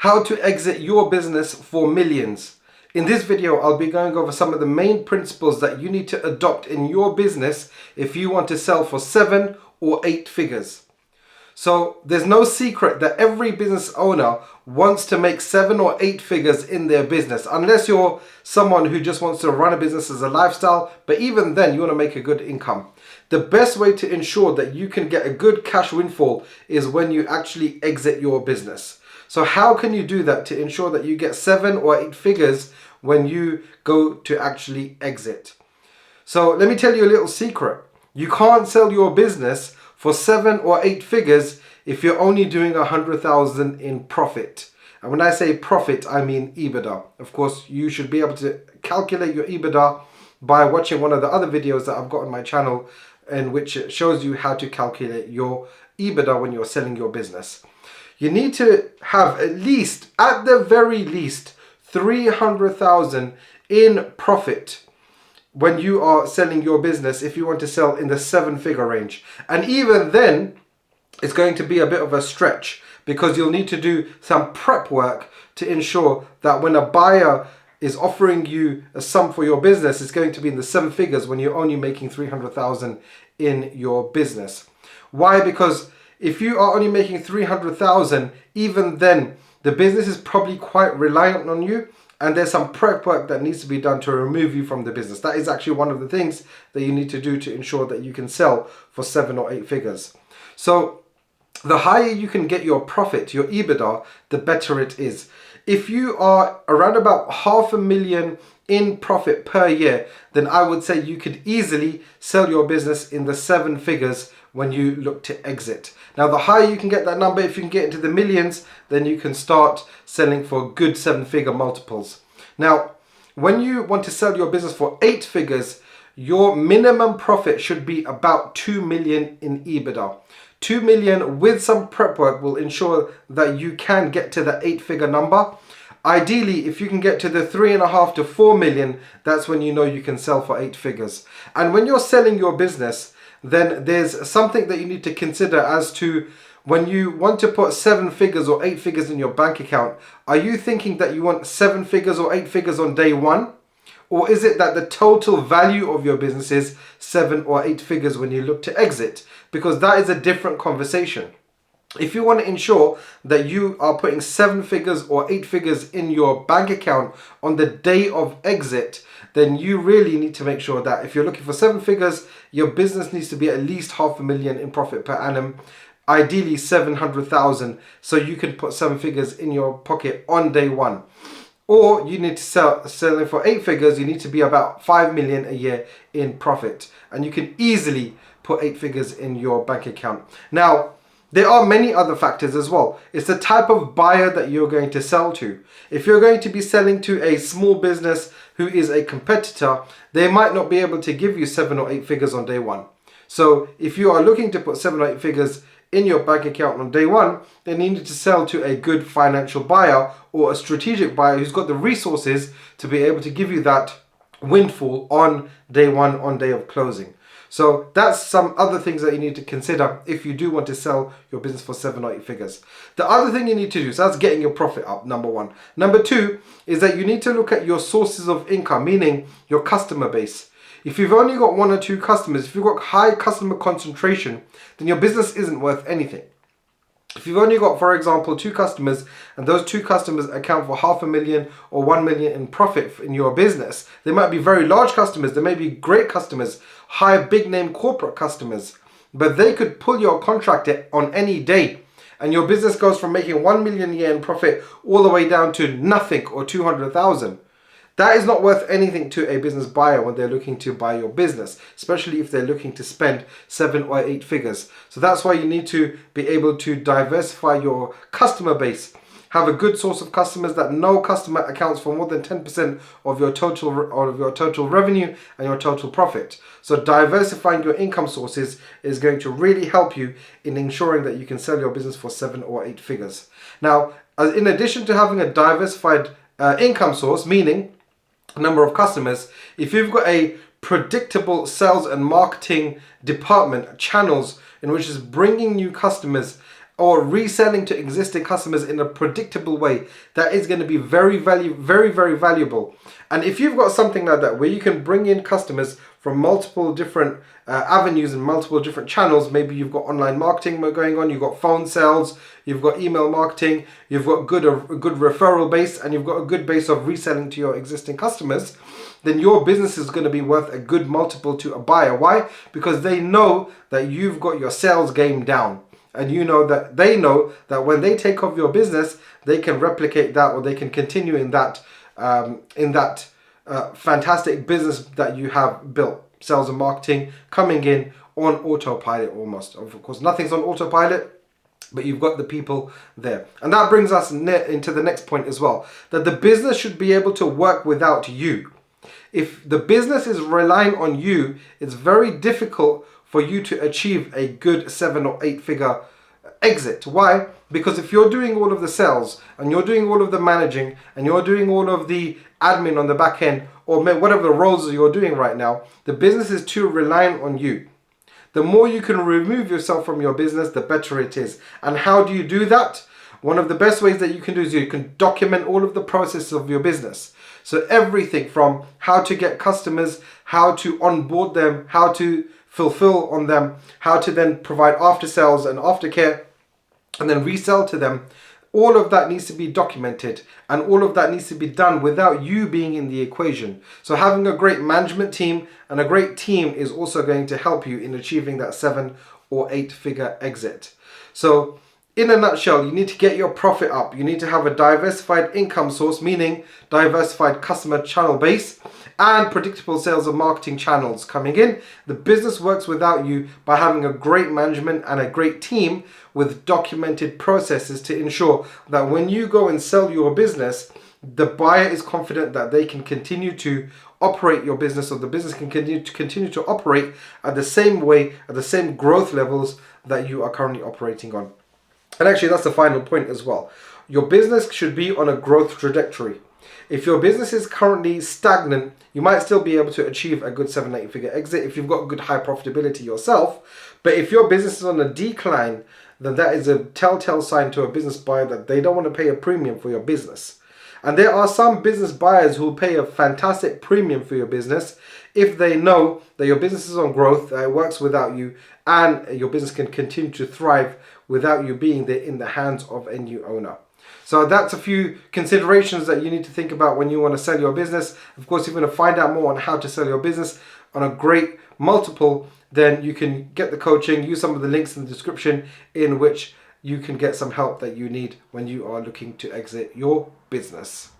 How to exit your business for millions. In this video, I'll be going over some of the main principles that you need to adopt in your business if you want to sell for 7 or 8 figures. So there's no secret that every business owner wants to make 7 or 8 figures in their business, unless you're someone who just wants to run a business as a lifestyle, but even then you want to make a good income. The best way to ensure that you can get a good cash windfall is when you actually exit your business. So how can you do that to ensure that you get 7 or 8 figures when you go to actually exit? So let me tell you a little secret. You can't sell your business for 7 or 8 figures if you're only doing 100,000 in profit. And when I say profit, I mean EBITDA. Of course, you should be able to calculate your EBITDA by watching one of the other videos that I've got on my channel, in which it shows you how to calculate your EBITDA when you're selling your business. You need to have at least, at the very least, 300,000 in profit when you are selling your business if you want to sell in the 7-figure range. And even then, it's going to be a bit of a stretch because you'll need to do some prep work to ensure that when a buyer is offering you a sum for your business, it's going to be in the 7 figures when you're only making 300,000 in your business. Why? Because if you are only making 300,000, even then the business is probably quite reliant on you, and there's some prep work that needs to be done to remove you from the business. That is actually one of the things that you need to do to ensure that you can sell for 7 or 8 figures. So the higher you can get your profit, your EBITDA, the better it is. If you are around about 500,000 in profit per year, then I would say you could easily sell your business in the 7 figures when you look to exit. Now, the higher you can get that number, if you can get into the millions, then you can start selling for good 7-figure multiples. Now, when you want to sell your business for 8 figures, your minimum profit should be about 2 million in EBITDA. 2 million with some prep work will ensure that you can get to the 8-figure number. Ideally, if you can get to the 3.5 to 4 million, that's when you know you can sell for 8 figures. And when you're selling your business, then there's something that you need to consider as to when you want to put 7 figures or 8 figures in your bank account. Are you thinking that you want 7 figures or 8 figures on day one? Or is it that the total value of your business is 7 or 8 figures when you look to exit? Because that is a different conversation. If you want to ensure that you are putting 7 figures or 8 figures in your bank account on the day of exit, then you really need to make sure that if you're looking for 7 figures, your business needs to be at least 500,000 in profit per annum, ideally 700,000, so you can put 7 figures in your pocket on day one. Or you need to selling for 8 figures, you need to be about 5 million a year in profit, and you can easily put 8 figures in your bank account. Now, there are many other factors as well. It's the type of buyer that you're going to sell to. If you're going to be selling to a small business who is a competitor, they might not be able to give you 7 or 8 figures on day one. So if you are looking to put 7 or 8 figures in your bank account on day one, then you need to sell to a good financial buyer or a strategic buyer who's got the resources to be able to give you that windfall on day one, on day of closing. So that's some other things that you need to consider if you do want to sell your business for 7 or 8 figures. The other thing you need to do, so that's getting your profit up, number one. Number two is that you need to look at your sources of income, meaning your customer base. If you've only got 1 or 2 customers, if you've got high customer concentration, then your business isn't worth anything. If you've only got, for example, 2 customers and those 2 customers account for 500,000 or 1 million in profit in your business, they might be very large customers, they may be great customers, high big name corporate customers, but they could pull your contract on any day and your business goes from making 1 million a year in profit all the way down to nothing or 200,000. That is not worth anything to a business buyer when they're looking to buy your business, especially if they're looking to spend 7 or 8 figures. So that's why you need to be able to diversify your customer base. Have a good source of customers that no customer accounts for more than 10% of your total revenue and your total profit. So diversifying your income sources is going to really help you in ensuring that you can sell your business for 7 or 8 figures. Now, in addition to having a diversified income source, meaning number of customers, if you've got a predictable sales and marketing department, channels in which is bringing new customers or reselling to existing customers in a predictable way, that is going to be very valuable. And if you've got something like that where you can bring in customers from multiple different avenues and multiple different channels, maybe you've got online marketing going on, you've got phone sales, you've got email marketing, you've got a good referral base, and you've got a good base of reselling to your existing customers, then your business is going to be worth a good multiple to a buyer. Why? Because they know that you've got your sales game down. And you know that they know that when they take off your business, they can replicate that, or they can continue in that fantastic business that you have built. Sales and marketing coming in on autopilot almost. Of course, nothing's on autopilot, but you've got the people there. And that brings us into the next point as well, that the business should be able to work without you. If the business is relying on you, it's very difficult for you to achieve a good 7 or 8 figure exit. Why? Because if you're doing all of the sales and you're doing all of the managing and you're doing all of the admin on the back end, or whatever the roles you're doing right now, the business is too reliant on you. The more you can remove yourself from your business, the better it is. And how do you do that? One of the best ways that you can do is you can document all of the processes of your business. So everything from how to get customers, how to onboard them, how to fulfill on them, how to then provide after sales and aftercare, and then resell to them. All of that needs to be documented, and all of that needs to be done without you being in the equation. So having a great management team and a great team is also going to help you in achieving that 7 or 8 figure exit. So in a nutshell, you need to get your profit up. You need to have a diversified income source, meaning diversified customer channel base and predictable sales and marketing channels coming in. The business works without you by having a great management and a great team with documented processes to ensure that when you go and sell your business, the buyer is confident that they can continue to operate your business, or the business can continue to operate at the same way, at the same growth levels that you are currently operating on. And actually, that's the final point as well. Your business should be on a growth trajectory. If your business is currently stagnant, you might still be able to achieve a good 7, 8 figure exit if you've got good high profitability yourself. But if your business is on a decline, then that is a telltale sign to a business buyer that they don't want to pay a premium for your business. And there are some business buyers who will pay a fantastic premium for your business if they know that your business is on growth, that it works without you, and your business can continue to thrive without you being there in the hands of a new owner. So that's a few considerations that you need to think about when you want to sell your business. Of course, if you want to find out more on how to sell your business on a great multiple, then you can get the coaching, use some of the links in the description in which you can get some help that you need when you are looking to exit your business.